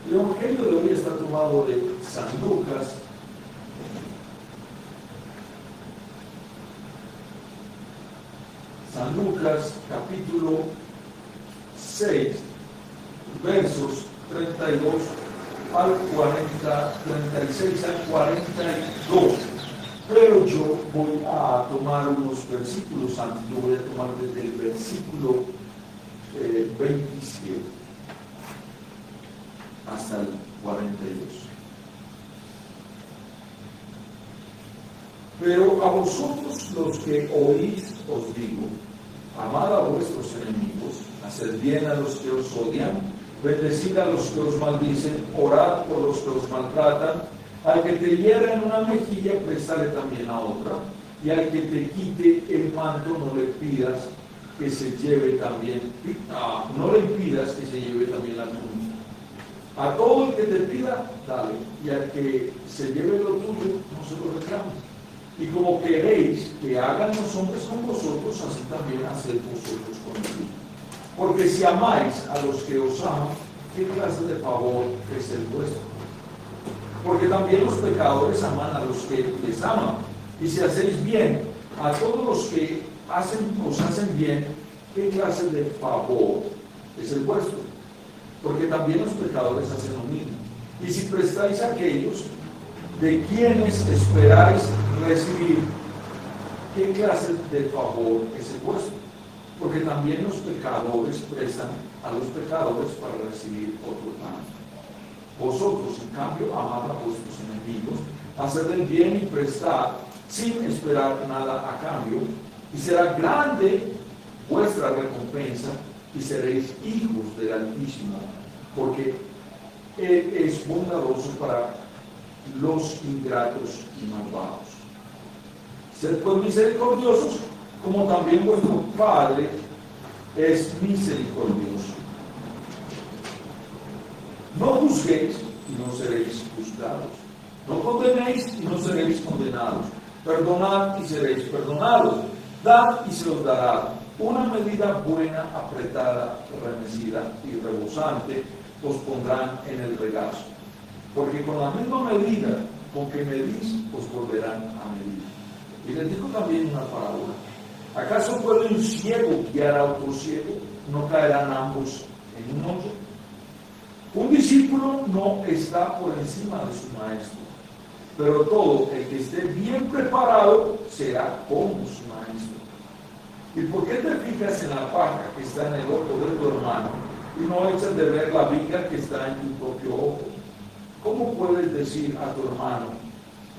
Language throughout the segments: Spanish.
El Evangelio de hoy está tomado de San Lucas, capítulo 6, versos 32 al 40, 36 al 42. Pero yo voy a tomar unos versículos antes, yo voy a tomar desde el versículo 27 hasta el 42. Pero a vosotros los que oís os digo, amad a vuestros enemigos, haced bien a los que os odian, bendecid a los que os maldicen, orad por los que os maltratan, al que te hiera en una mejilla, préstale también a otra, y al que te quite el manto, no le pidas que se lleve también, no le impidas que se lleve también la túnica. A todo el que te pida, dale, y al que se lleve lo tuyo, no se lo reclames. Y como queréis que hagan los hombres con vosotros, así también haced vosotros con ellos. Porque si amáis a los que os aman, ¿qué clase de favor es el vuestro? Porque también los pecadores aman a los que les aman. Y si hacéis bien a todos los que os hacen bien, ¿qué clase de favor es el vuestro? Porque también los pecadores hacen lo mismo. Y si prestáis a aquellos de quienes esperáis recibir, ¿qué clase de favor es el vuestro? Porque también los pecadores prestan a los pecadores para recibir otro tanto. Vosotros, en cambio, amad a vuestros enemigos, haced el bien y prestad sin esperar nada a cambio, y será grande vuestra recompensa, y seréis hijos del Altísimo, porque Él es bondadoso para los ingratos y malvados. Sed pues misericordiosos, como también vuestro Padre es misericordioso. No juzguéis y no seréis juzgados. No condenéis y no seréis condenados. Perdonad y seréis perdonados. Dad y se os dará. Una medida buena, apretada, remecida y rebosante os pondrán en el regazo. Porque con la misma medida con que medís, os volverán a medir. Y les dijo también una parábola. ¿Acaso puede un ciego guiar a otro ciego? ¿No caerán ambos en un hoyo? Un discípulo no está por encima de su maestro, pero todo el que esté bien preparado será como su maestro. ¿Y por qué te fijas en la paja que está en el ojo de tu hermano y no echas de ver la viga que está en tu propio ojo? ¿Cómo puedes decir a tu hermano,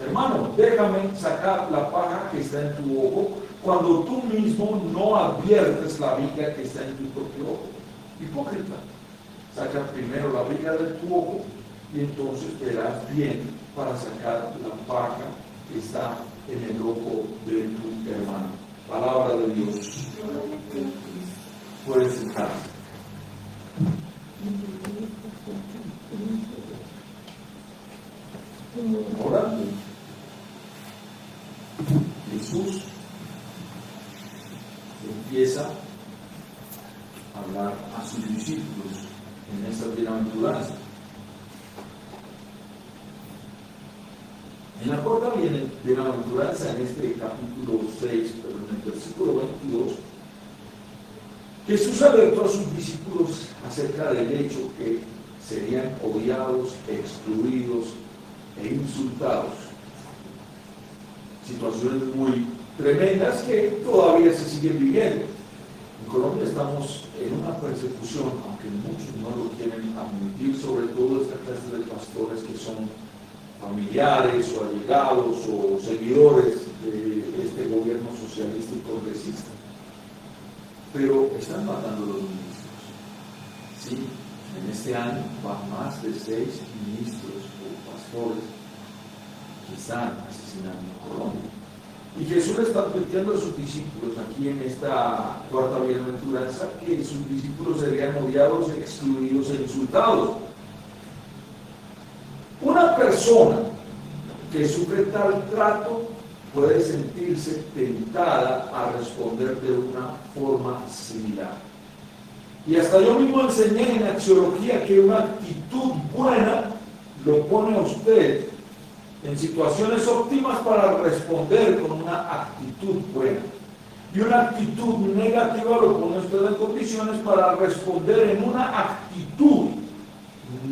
hermano, déjame sacar la paja que está en tu ojo, cuando tú mismo no adviertes la viga que está en tu propio ojo? Hipócrita, saca primero la viga de tu ojo y entonces verás bien para sacar la paja que está en el ojo de tu hermano. Palabra de Dios. Puedes sentar. Ahora, Jesús empieza a hablar a sus discípulos en esta bienaventuranza. En la corta bienaventuranza, en este capítulo 6, pero en el versículo 22, Jesús alertó a sus discípulos acerca del hecho que serían odiados, excluidos e insultados. Situaciones muy tremendas que todavía se siguen viviendo. En Colombia estamos en una persecución, aunque muchos no lo quieren admitir, sobre todo esta clase de pastores que son familiares o allegados o seguidores de este gobierno socialista y progresista. Pero están matando a los ministros. Sí, en este año van más de 6 ministros o pastores que están asesinando a Colombia. Y Jesús le está advirtiendo a sus discípulos aquí en esta cuarta bienaventuranza que sus discípulos serían odiados, excluidos e insultados. Una persona que sufre tal trato puede sentirse tentada a responder de una forma similar. Y hasta yo mismo enseñé en axiología que una actitud buena lo pone a usted en situaciones óptimas para responder con una actitud buena. Y una actitud negativa lo pone a usted en condiciones para responder en una actitud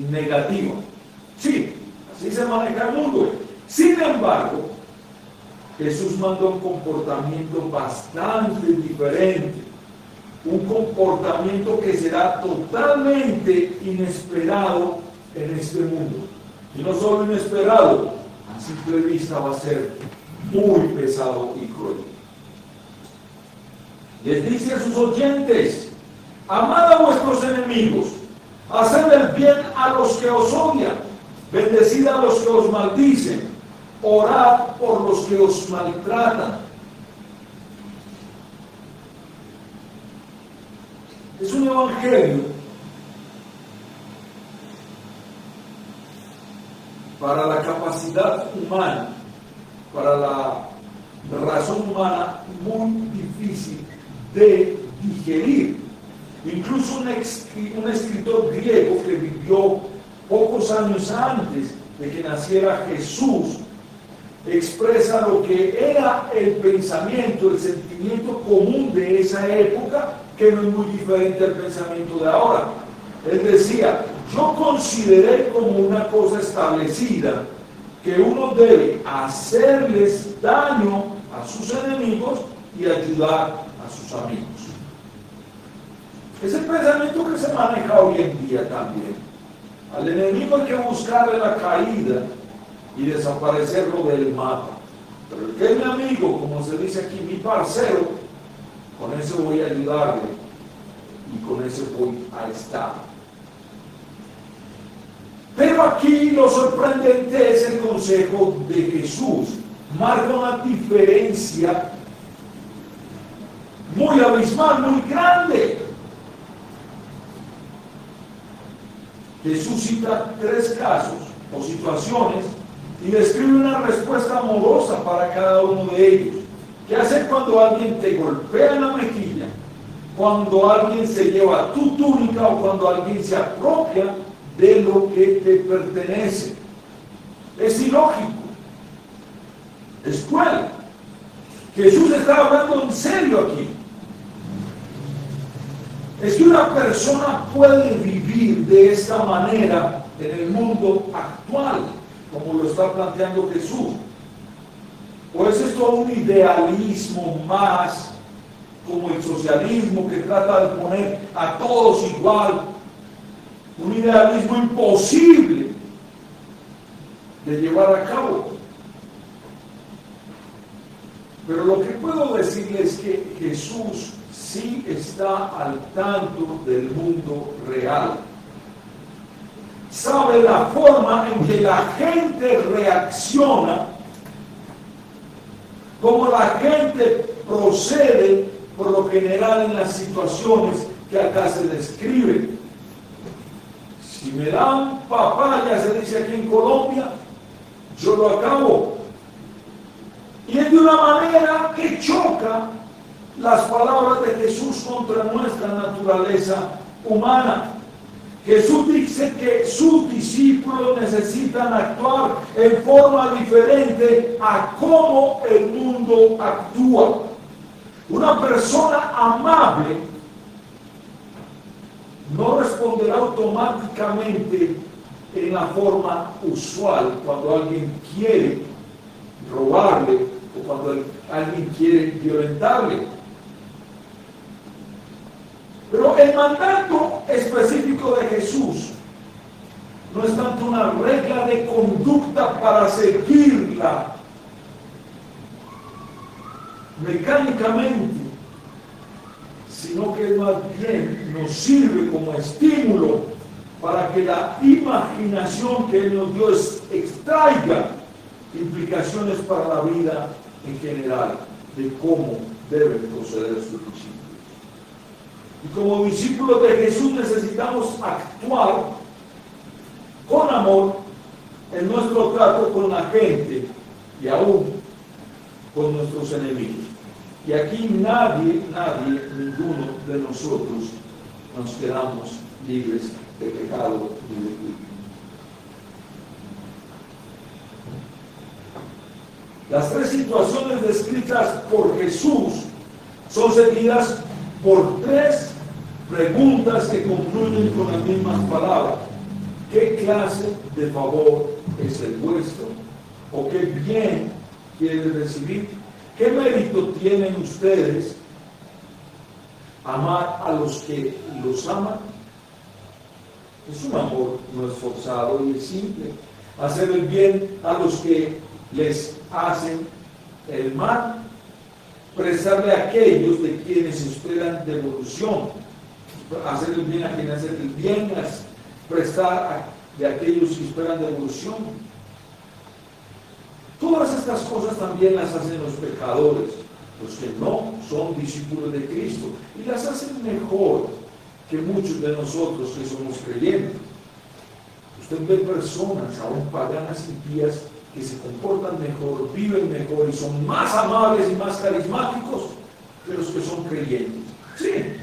negativa. Sí, así se maneja el mundo. Sin embargo, Jesús mandó un comportamiento bastante diferente, un comportamiento que será totalmente inesperado en este mundo. Y no solo inesperado, a simple vista va a ser muy pesado y cruel. Les dice a sus oyentes: amad a vuestros enemigos, haced el bien a los que os odian, bendecid a los que os maldicen, orad por los que os maltratan. Es un evangelio para la capacidad humana, para la razón humana, muy difícil de digerir. Incluso un escritor griego que vivió pocos años antes de que naciera Jesús expresa lo que era el pensamiento, el sentimiento común de esa época, que no es muy diferente al pensamiento de ahora. Él decía: yo consideré como una cosa establecida que uno debe hacerles daño a sus enemigos y ayudar a sus amigos. Es el pensamiento que se maneja hoy en día también. Al enemigo hay que buscarle la caída y desaparecerlo del mapa. Pero el que es mi amigo, como se dice aquí, mi parcero, con eso voy a ayudarle y con eso voy a estar. Pero aquí lo sorprendente es el consejo de Jesús. Marca una diferencia muy abismal, muy grande. Jesús cita 3 casos o situaciones y describe una respuesta amorosa para cada uno de ellos. ¿Qué hacer cuando alguien te golpea en la mejilla? Cuando alguien se lleva tu túnica o cuando alguien se apropia de lo que te pertenece. Es ilógico, es cruel. Jesús está hablando en serio aquí. Es que una persona puede vivir de esta manera en el mundo actual, como lo está planteando Jesús. ¿O es esto un idealismo más, como el socialismo, que trata de poner a todos igual? Un idealismo imposible de llevar a cabo. Pero lo que puedo decirles es que Jesús sí está al tanto del mundo real. Sabe la forma en que la gente reacciona, cómo la gente procede por lo general en las situaciones que acá se describen. Si me dan papaya, se dice aquí en Colombia, yo lo acabo. Y es de una manera que choca las palabras de Jesús contra nuestra naturaleza humana. Jesús dice que sus discípulos necesitan actuar en forma diferente a cómo el mundo actúa. Una persona amable no responderá automáticamente en la forma usual cuando alguien quiere robarle o cuando alguien quiere violentarle. Pero el mandato específico de Jesús no es tanto una regla de conducta para seguirla mecánicamente, sino que más bien nos sirve como estímulo para que la imaginación que Él nos dio extraiga implicaciones para la vida en general de cómo deben proceder sus discípulos. Y como discípulos de Jesús necesitamos actuar con amor en nuestro trato con la gente y aún con nuestros enemigos. Y aquí nadie, ninguno de nosotros nos quedamos libres de pecado y de culpa. Las tres situaciones descritas por Jesús son seguidas por tres preguntas que concluyen con las mismas palabras. ¿Qué clase de favor es el vuestro? ¿O qué bien quieren recibir? ¿Qué mérito tienen ustedes amar a los que los aman? Es un amor no esforzado y es simple. Hacer el bien a los que les hacen el mal. Prestarle a aquellos de quienes esperan devolución. Hacer el bien a quienes hacen el bien. Prestar de aquellos que esperan devolución. Todas estas cosas también las hacen los pecadores, los que no son discípulos de Cristo, y las hacen mejor que muchos de nosotros que somos creyentes. Usted ve personas aún paganas y pías que se comportan mejor, viven mejor y son más amables y más carismáticos que los que son creyentes. Sí.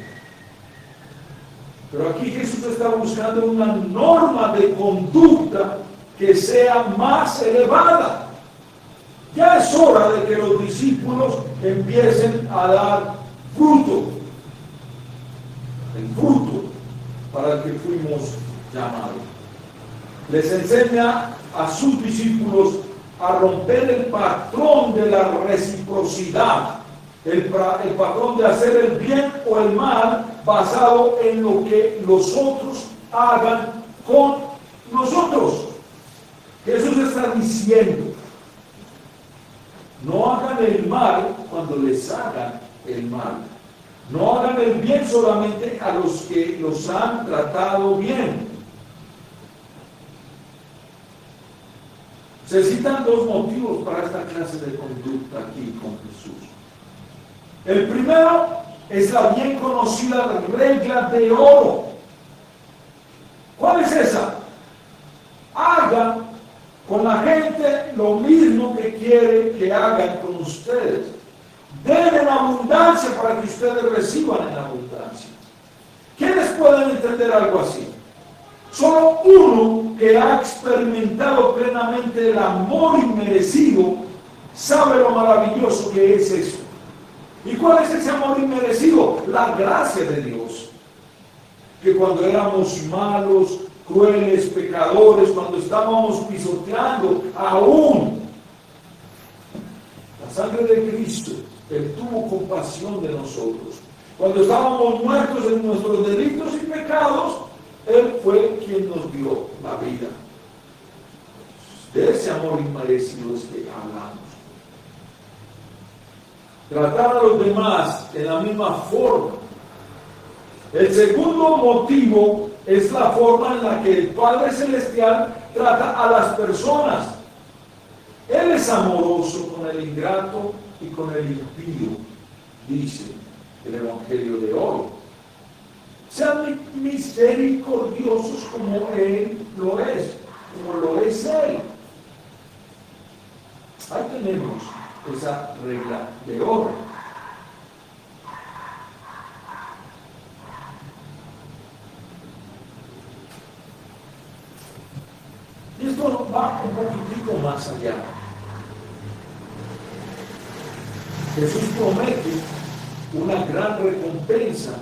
Pero aquí Jesús está buscando una norma de conducta que sea más elevada. Ya es hora de que los discípulos empiecen a dar fruto, el fruto para el que fuimos llamados. Les enseña a sus discípulos a romper el patrón de la reciprocidad, el patrón de hacer el bien o el mal basado en lo que los otros hagan con nosotros. Jesús está diciendo: no hagan el mal cuando les hagan el mal. No hagan el bien solamente a los que los han tratado bien. Se citan dos motivos para esta clase de conducta aquí con Jesús. El primero es la bien conocida regla de oro. ¿Cuál es esa? Hagan con la gente lo mismo que quiere que hagan con ustedes. Den en abundancia para que ustedes reciban en abundancia. ¿Quiénes pueden entender algo así? Solo uno que ha experimentado plenamente el amor inmerecido sabe lo maravilloso que es eso. ¿Y cuál es ese amor inmerecido? La gracia de Dios. Que cuando éramos malos, crueles, pecadores, cuando estábamos pisoteando, aún la sangre de Cristo, Él tuvo compasión de nosotros. Cuando estábamos muertos en nuestros delitos y pecados, Él fue quien nos dio la vida. De ese amor inmerecido es que hablamos. Tratar a los demás en la misma forma. El segundo motivo es la forma en la que el Padre Celestial trata a las personas. Él es amoroso con el ingrato y con el impío, dice el Evangelio de hoy. Sean misericordiosos como Él lo es, como lo es Él. Ahí tenemos esa regla de oro. Y esto va un poquitico más allá. Jesús promete una gran recompensa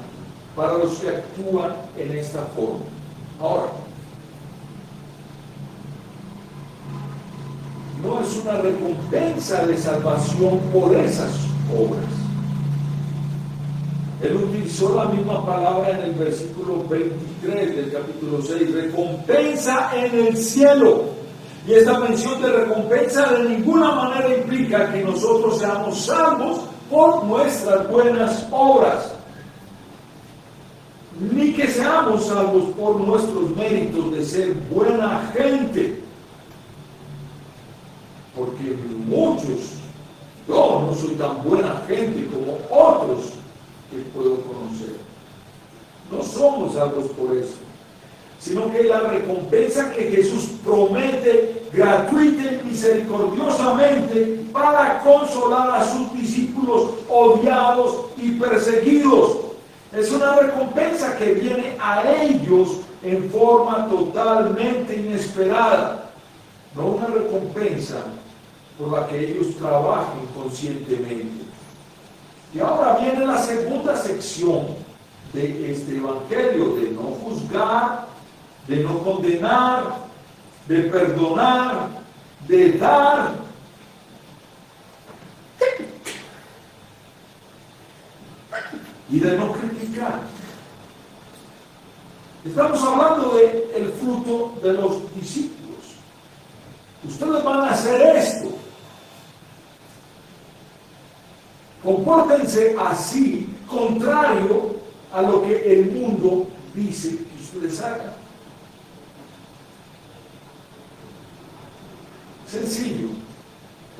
para los que actúan en esta forma. Ahora, no es una recompensa de salvación por esas obras. Él utilizó la misma palabra en el versículo 23 del capítulo 6, recompensa en el cielo. Y esta mención de recompensa de ninguna manera implica que nosotros seamos salvos por nuestras buenas obras, ni que seamos salvos por nuestros méritos de ser buena gente. Porque muchos, yo no soy tan buena gente como otros que puedo conocer. No somos salvos por eso, sino que la recompensa que Jesús promete gratuita y misericordiosamente para consolar a sus discípulos odiados y perseguidos. Es una recompensa que viene a ellos en forma totalmente inesperada, no una recompensa por la que ellos trabajen conscientemente. Y ahora viene la segunda sección de este evangelio, de no juzgar, de no condenar, de perdonar, de dar. Y de no criticar. Estamos hablando del fruto de los discípulos. Ustedes van a hacer esto. Compórtense así, contrario a lo que el mundo dice que ustedes hagan. Sencillo.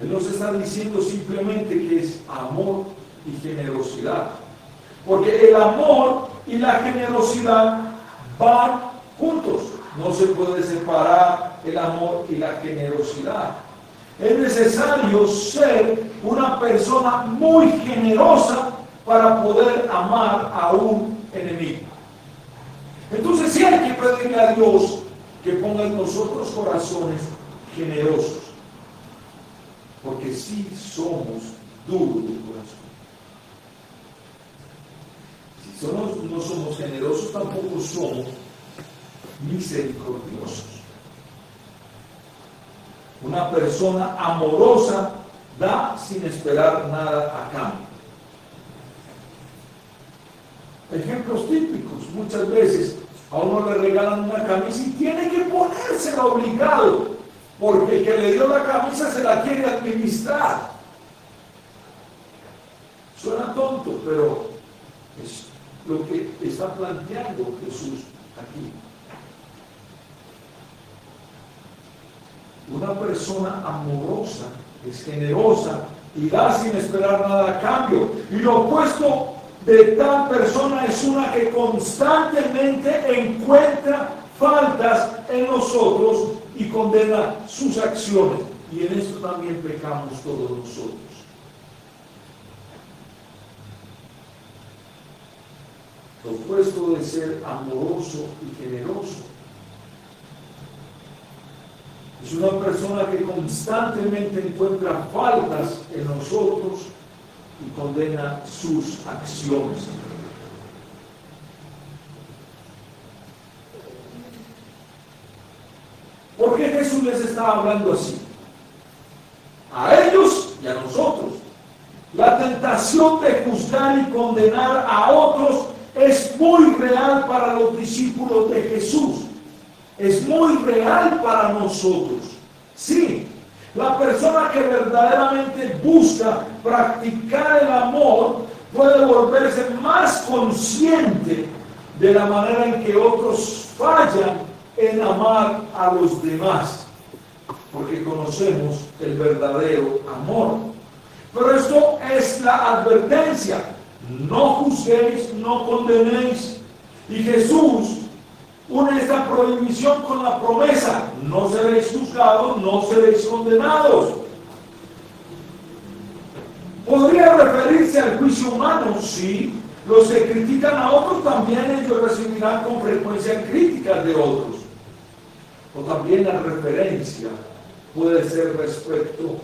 Él nos está diciendo simplemente que es amor y generosidad. Porque el amor y la generosidad van juntos. No se puede separar el amor y la generosidad. Es necesario ser una persona muy generosa para poder amar a un enemigo. Entonces sí hay que pedirle a Dios que ponga en nosotros corazones generosos. Porque sí somos duros de corazón. Si no somos generosos, tampoco somos misericordiosos. Una persona amorosa da sin esperar nada a cambio. Ejemplos típicos, muchas veces a uno le regalan una camisa y tiene que ponérsela obligado, porque el que le dio la camisa se la quiere administrar. Suena tonto, pero es lo que está planteando Jesús aquí. Una persona amorosa es generosa y da sin esperar nada a cambio. Y lo opuesto de tal persona es una que constantemente encuentra faltas en nosotros y condena sus acciones. Y en esto también pecamos todos nosotros. Lo opuesto de ser amoroso y generoso es una persona que constantemente encuentra faltas en nosotros y condena sus acciones. ¿Por qué Jesús les estaba hablando así? A ellos y a nosotros. La tentación de juzgar y condenar a otros es muy real para los discípulos de Jesús. Es muy real para nosotros. Sí, la persona que verdaderamente busca practicar el amor puede volverse más consciente de la manera en que otros fallan en amar a los demás, porque conocemos el verdadero amor. Pero esto es la advertencia: no juzguéis, no condenéis. Y Jesús une esta prohibición con la promesa: no seréis juzgados, no seréis condenados. ¿Podría referirse al juicio humano? Sí. Los que critican a otros también ellos recibirán con frecuencia críticas de otros. O también la referencia puede ser respecto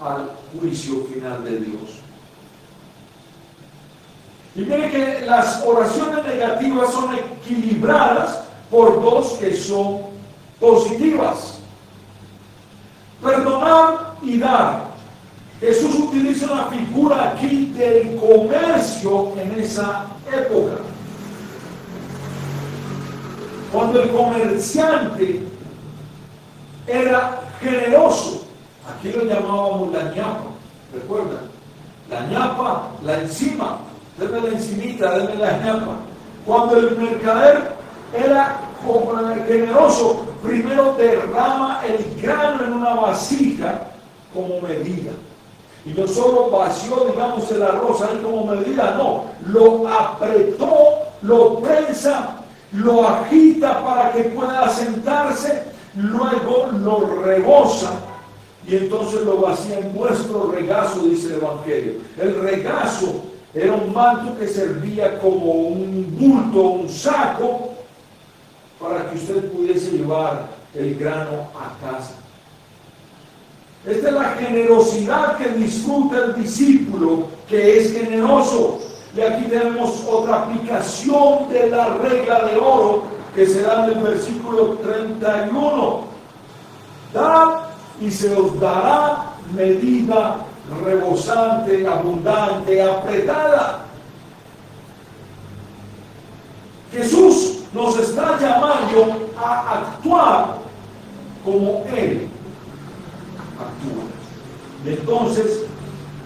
al juicio final de Dios. Y mire que las oraciones negativas son equilibradas por dos que son positivas. Perdonar y dar. Jesús utiliza una figura aquí del comercio en esa época. Cuando el comerciante era generoso, aquí lo llamábamos la ñapa, ¿recuerdan? La ñapa, la encima, denme la encimita, denme la ñapa. Cuando el mercader era generoso, primero derrama el grano en una vasija como medida. Y no solo vació, digamos, el arroz ahí como medida, no, lo apretó, lo prensa, lo agita para que pueda asentarse, luego lo rebosa y entonces lo vacía en vuestro regazo, dice el Evangelio. El regazo Era un manto que servía como un bulto, un saco, para que usted pudiese llevar el grano a casa. Esta es la generosidad que disfruta el discípulo, que es generoso. Y aquí tenemos otra aplicación de la regla de oro que se da en el versículo 31. Dad y se os dará medida rebosante, abundante, apretada. Jesús nos está llamando a actuar como Él actúa. Y entonces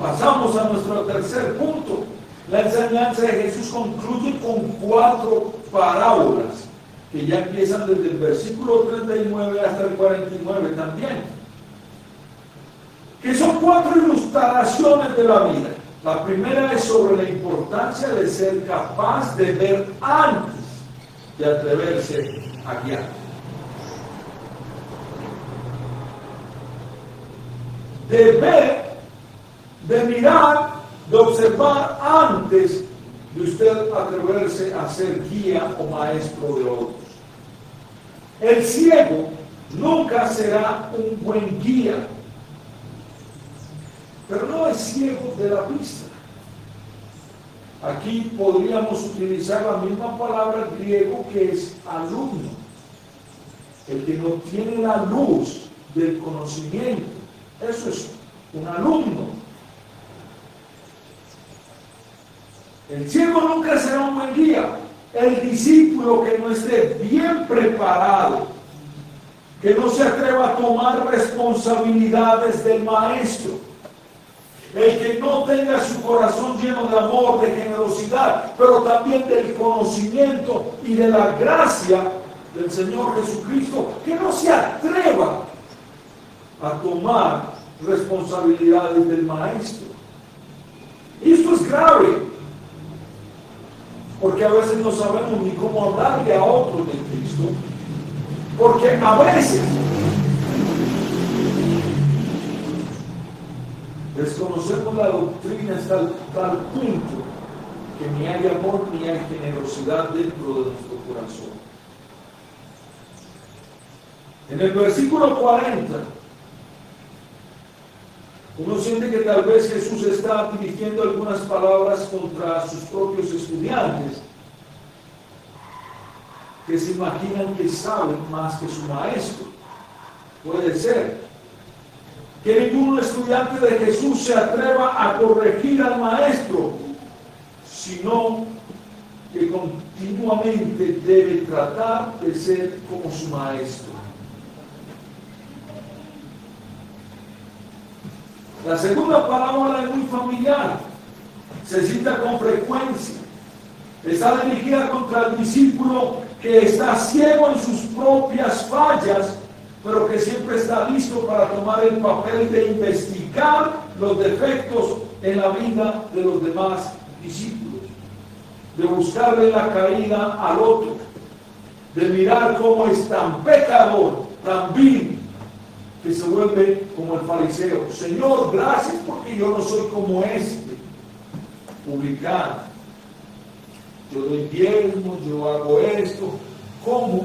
pasamos a nuestro tercer punto. La enseñanza de Jesús concluye con 4 parábolas que ya empiezan desde el versículo 39 hasta el 49 también, que son 4 ilustraciones de la vida. La primera es sobre la importancia de ser capaz de ver antes de atreverse a guiar. De ver, de mirar, de observar antes de usted atreverse a ser guía o maestro de otros. El ciego nunca será un buen guía, pero no es ciego de la vista. Aquí podríamos utilizar la misma palabra griego que es alumno, el que no tiene la luz del conocimiento. Eso es un alumno. El ciego nunca será un buen guía. El discípulo que no esté bien preparado, que no se atreva a tomar responsabilidades del maestro, el que no tenga su corazón lleno de amor, de generosidad, pero también del conocimiento y de la gracia del Señor Jesucristo, que no se atreva a tomar responsabilidades del maestro. Y esto es grave, porque a veces no sabemos ni cómo hablarle a otros de Cristo, porque a veces desconocemos la doctrina hasta tal punto que ni hay amor ni hay generosidad dentro de nuestro corazón. En el versículo 40, uno siente que tal vez Jesús está dirigiendo algunas palabras contra sus propios estudiantes, que se imaginan que saben más que su maestro. Puede ser que ningún estudiante de Jesús se atreva a corregir al maestro, sino que continuamente debe tratar de ser como su maestro. La segunda parábola es muy familiar, se cita con frecuencia. Está dirigida contra el discípulo que está ciego en sus propias fallas, pero que siempre está listo para tomar el papel de investigar los defectos en la vida de los demás discípulos, de buscarle la caída al otro, de mirar cómo es tan pecador, tan vil, que se vuelve como el fariseo. Señor, gracias porque yo no soy como este publicano. Yo doy diezmos, yo hago esto. ¿Cómo?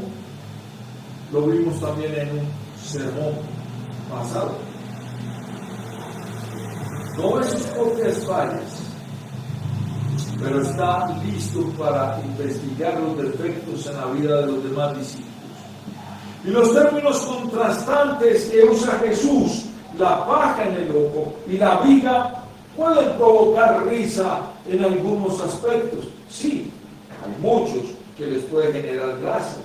Lo vimos también en un sermón pasado. No ve sus propias fallas, pero está listo para investigar los defectos en la vida de los demás discípulos. Y los términos contrastantes que usa Jesús, la paja en el ojo y la viga, pueden provocar risa en algunos aspectos. Sí, hay muchos que les puede generar gracia.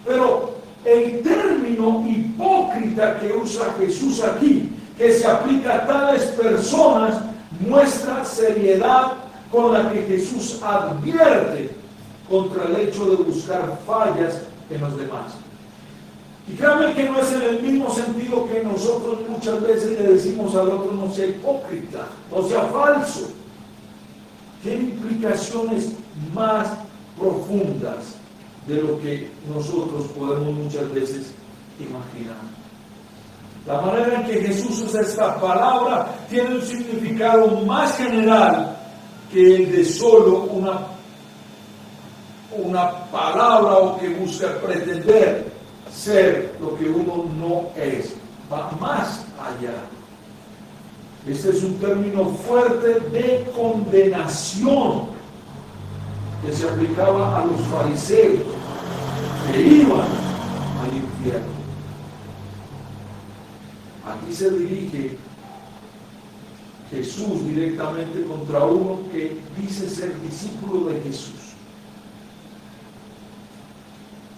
Pero el término hipócrita que usa Jesús aquí, que se aplica a tales personas, muestra seriedad con la que Jesús advierte contra el hecho de buscar fallas en los demás. Y créanme que no es en el mismo sentido que nosotros muchas veces le decimos al otro no sea hipócrita, no sea falso. Tiene implicaciones más profundas de lo que nosotros podemos muchas veces imaginar. La manera en que Jesús usa esta palabra tiene un significado más general que el de solo una palabra o que busca pretender ser lo que uno no es. Va más allá. Este es un término fuerte de condenación que se aplicaba a los fariseos que iban al infierno. Aquí se dirige Jesús directamente contra uno que dice ser discípulo de Jesús.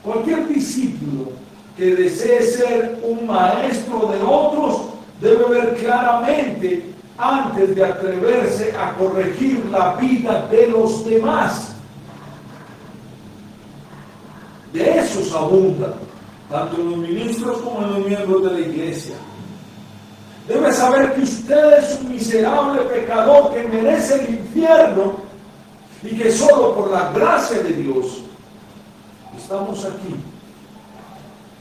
Cualquier discípulo que desee ser un maestro de otros debe ver claramente antes de atreverse a corregir la vida de los demás. De esos abundan, tanto en los ministros como en los miembros de la iglesia. Debe saber que usted es un miserable pecador que merece el infierno y que solo por la gracia de Dios estamos aquí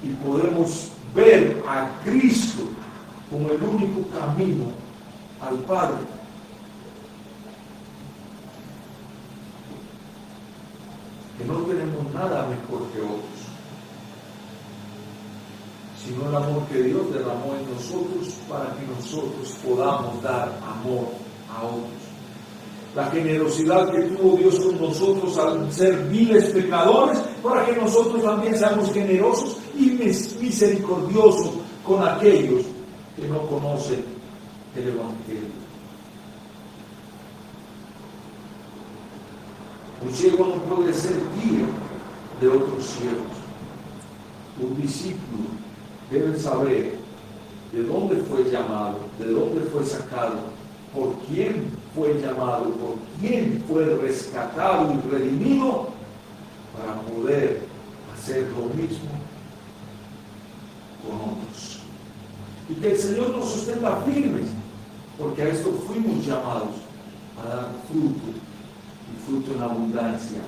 y podemos ver a Cristo como el único camino al Padre. Que no tenemos nada mejor que otros, sino el amor que Dios derramó en nosotros para que nosotros podamos dar amor a otros. La generosidad que tuvo Dios con nosotros al ser viles pecadores, para que nosotros también seamos generosos y misericordiosos con aquellos que no conocen el Evangelio. Un ciego no puede ser guía de otros ciegos. Un discípulo debe saber de dónde fue llamado, de dónde fue sacado, por quién fue llamado, por quién fue rescatado y redimido, para poder hacer lo mismo con otros. Y que el Señor nos sostenga firmes, porque a esto fuimos llamados, a dar fruto, y fruto en abundancia